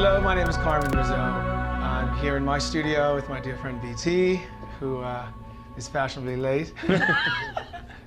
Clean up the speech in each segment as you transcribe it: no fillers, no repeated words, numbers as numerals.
Hello, my name is Carmen Rizzo. I'm here in my studio with my dear friend BT, who is fashionably late.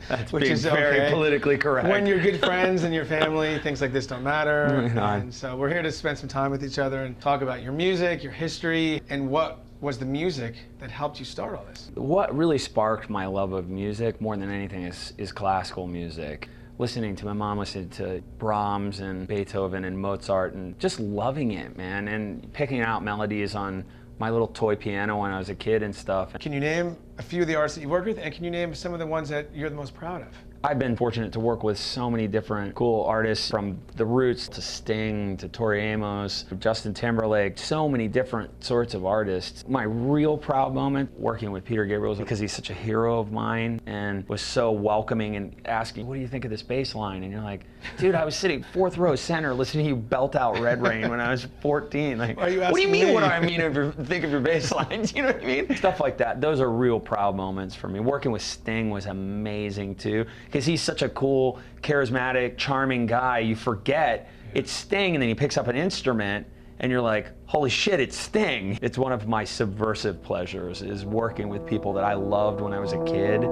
That's which is very okay. Politically correct. When you're good friends and your family, things like this don't matter. And so we're here to spend some time with each other and talk about your music, your history, and what was the music that helped you start all this? What really sparked my love of music more than anything is classical music. Listening to my mom, listening to Brahms and Beethoven and Mozart and just loving it, man, and picking out melodies on my little toy piano when I was a kid and stuff. Can you name a few of the artists that you worked with, and can you name some of the ones that you're the most proud of? I've been fortunate to work with so many different cool artists, from The Roots to Sting to Tori Amos, Justin Timberlake, so many different sorts of artists. My real proud moment working with Peter Gabriel, because he's such a hero of mine and was so welcoming and asking, what do you think of this bass line? And you're like, dude, I was sitting fourth row center listening to you belt out Red Rain when I was 14. Like, what do you mean, what do I mean if you think of your bass lines? You know what I mean? Stuff like that. Those are real proud moments for me. Working with Sting was amazing too, because he's such a cool, charismatic, charming guy. You forget it's Sting, and then he picks up an instrument, and you're like, holy shit, it's Sting. It's one of my subversive pleasures, is working with people that I loved when I was a kid.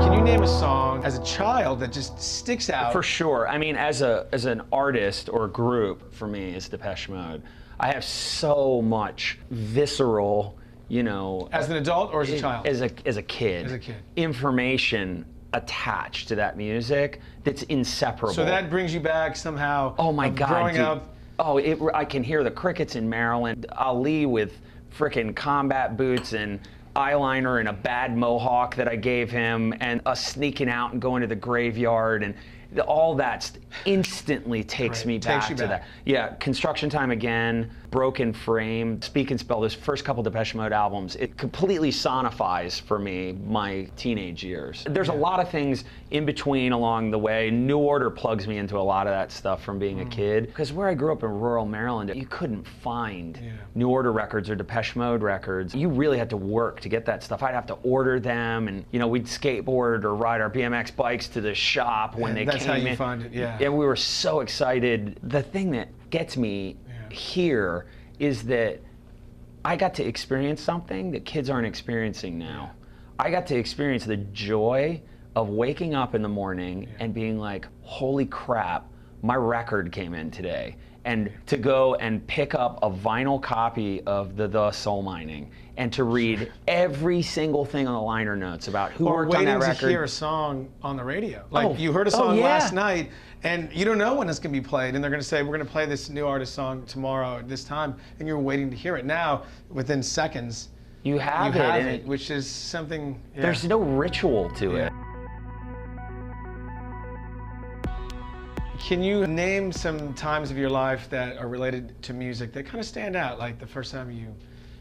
Can you name a song as a child that just sticks out? For sure. I mean, as an artist or a group, for me, it's Depeche Mode. I have so much visceral, you know. As an adult or as a child? As a kid. As a kid. Information attached to that music that's inseparable. So that brings you back somehow. Oh my God, growing dude. up. Oh, I can hear the crickets in Maryland. Ali with frickin' combat boots and eyeliner and a bad mohawk that I gave him, and us sneaking out and going to the graveyard, and all that instantly takes me back to that. Yeah, Construction Time Again, Broken Frame, Speak and Spell, those first couple Depeche Mode albums, it completely sonifies for me my teenage years. There's a lot of things in between along the way. New Order plugs me into a lot of that stuff from being a kid. Because where I grew up in rural Maryland, you couldn't find New Order records or Depeche Mode records. You really had to work to get that stuff. I'd have to order them, and you know, we'd skateboard or ride our BMX bikes to the shop when they came in. That's how you find it, yeah. And we were so excited. The thing that gets me here is that I got to experience something that kids aren't experiencing now. I got to experience the joy of waking up in the morning and being like, holy crap, my record came in today. And to go and pick up a vinyl copy of the Soul Mining and to read every single thing on the liner notes about who worked on that record. Or waiting to hear a song on the radio. Like you heard a song last night, and you don't know when it's going to be played, and they're going to say, we're going to play this new artist song tomorrow at this time, and you're waiting to hear it. Now, within seconds, you have it, which is something. There's no ritual to it. Can you name some times of your life that are related to music that kind of stand out, like the first time you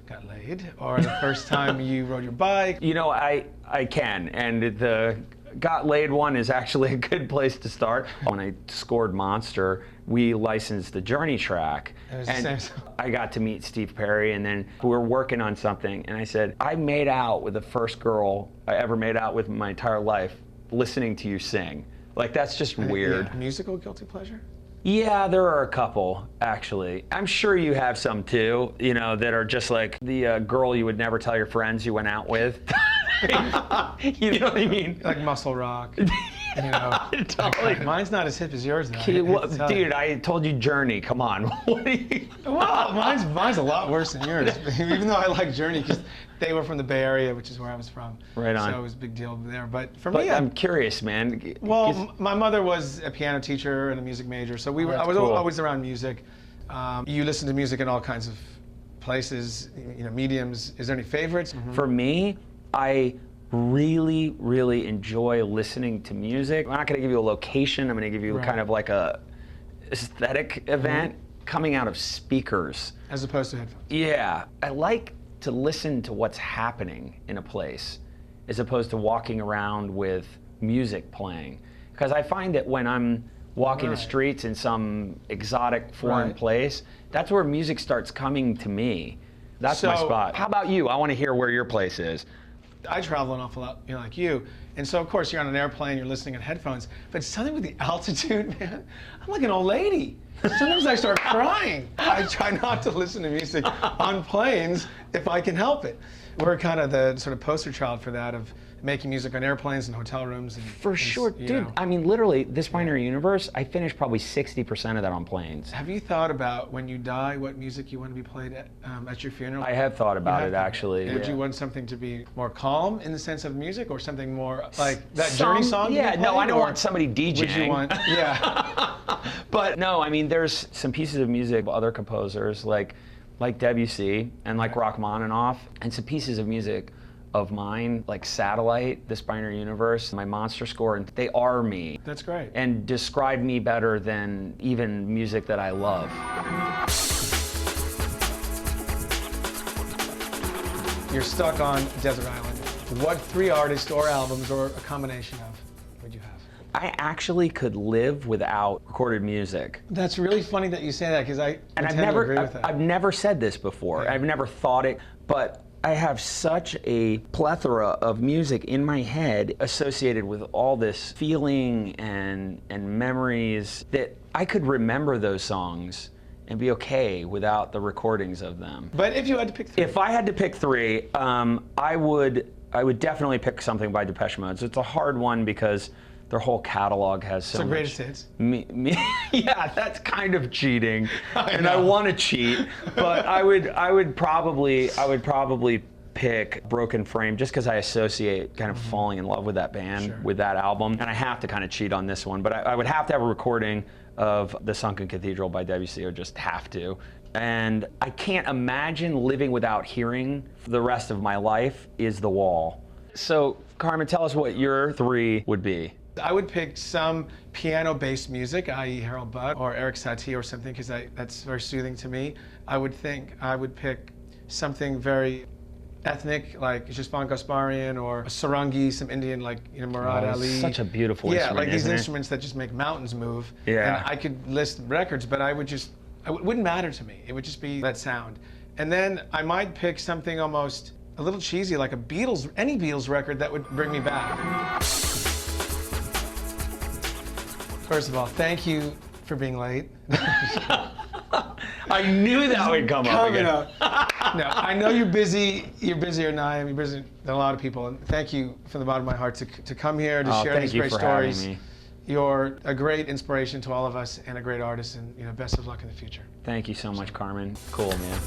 got laid, or the first time you rode your bike? You know, I can, and the got laid one is actually a good place to start. When I scored Monster, we licensed the Journey track, and I got to meet Steve Perry, and then we were working on something, and I said, I made out with the first girl I ever made out with in my entire life listening to you sing. Like, that's just weird. Yeah. Musical guilty pleasure? Yeah, there are a couple, actually. I'm sure you have some too, you know, that are just like the girl you would never tell your friends you went out with. You know what I mean? Like Muscle Rock. You know, totally. Mine's not as hip as yours, though. Well, dude, I told you Journey. Come on. Well, mine's a lot worse than yours. Even though I like Journey, because they were from the Bay Area, which is where I was from. Right on. So it was a big deal there. But for me, I'm curious, man. Well, my mother was a piano teacher and a music major, so I was always around music. You listen to music in all kinds of places, you know, mediums. Is there any favorites? For me, I really, really enjoy listening to music. I'm not going to give you a location. I'm going to give you kind of like a aesthetic event coming out of speakers. As opposed to headphones. Yeah. I like to listen to what's happening in a place as opposed to walking around with music playing. Because I find that when I'm walking the streets in some exotic foreign place, that's where music starts coming to me. That's my spot. How about you? I want to hear where your place is. I travel an awful lot, like you. And so, of course, you're on an airplane, you're listening on headphones. But something with the altitude, man, I'm like an old lady. Sometimes I start crying. I try not to listen to music on planes if I can help it. We're kind of the sort of poster child for that, of making music on airplanes and hotel rooms. For sure, dude. I mean, literally, This Binary Universe, I finished probably 60% of that on planes. Have you thought about, when you die, what music you want to be played at your funeral? I have thought about it, actually. Would you want something to be more calm in the sense of music, or something more like that Journey song? Yeah, no, I don't want somebody DJing. Would you want, yeah. But no, I mean, there's some pieces of music, other composers, like Debussy and like Rachmaninoff, and some pieces of music of mine, like Satellite, This Binary Universe, my Monster score, and they are me. That's great. And describe me better than even music that I love. You're stuck on Desert Island. What 3 artists or albums, or a combination of, would you have? I actually could live without recorded music. That's really funny that you say that, because I tend to agree with that. I've never said this before. Yeah. I've never thought it, but I have such a plethora of music in my head associated with all this feeling and memories that I could remember those songs and be okay without the recordings of them. But if you had to pick 3? If I had to pick 3, I would definitely pick something by Depeche Mode. So it's a hard one because their whole catalog has so much. Greatest hits. Yeah, that's kind of cheating, and I want to cheat, but I would probably pick Broken Frame, just because I associate kind of falling in love with that band, with that album, and I have to kind of cheat on this one. But I would have to have a recording of The Sunken Cathedral by Debussy, or just have to. And I can't imagine living without hearing for the rest of my life is The Wall. So, Carmen, tell us what your 3 would be. I would pick some piano-based music, i.e. Harold Budd or Eric Satie or something, because that's very soothing to me. I would pick something very ethnic, like Jisvan Gasparian or Sarangi, some Indian, like Murad Ali. Such a beautiful instrument, like these isn't it? Instruments that just make mountains move. Yeah. And I could list records, but it wouldn't matter to me. It would just be that sound. And then I might pick something almost a little cheesy, like any Beatles record that would bring me back. First of all, thank you for being late. I knew that would come up again. No, I know you're busy. You're busier than I am. You're busier than a lot of people. And thank you from the bottom of my heart to come here to share these great stories. Having me. You're a great inspiration to all of us and a great artist. And best of luck in the future. Thank you so much, Carmen. Cool, man.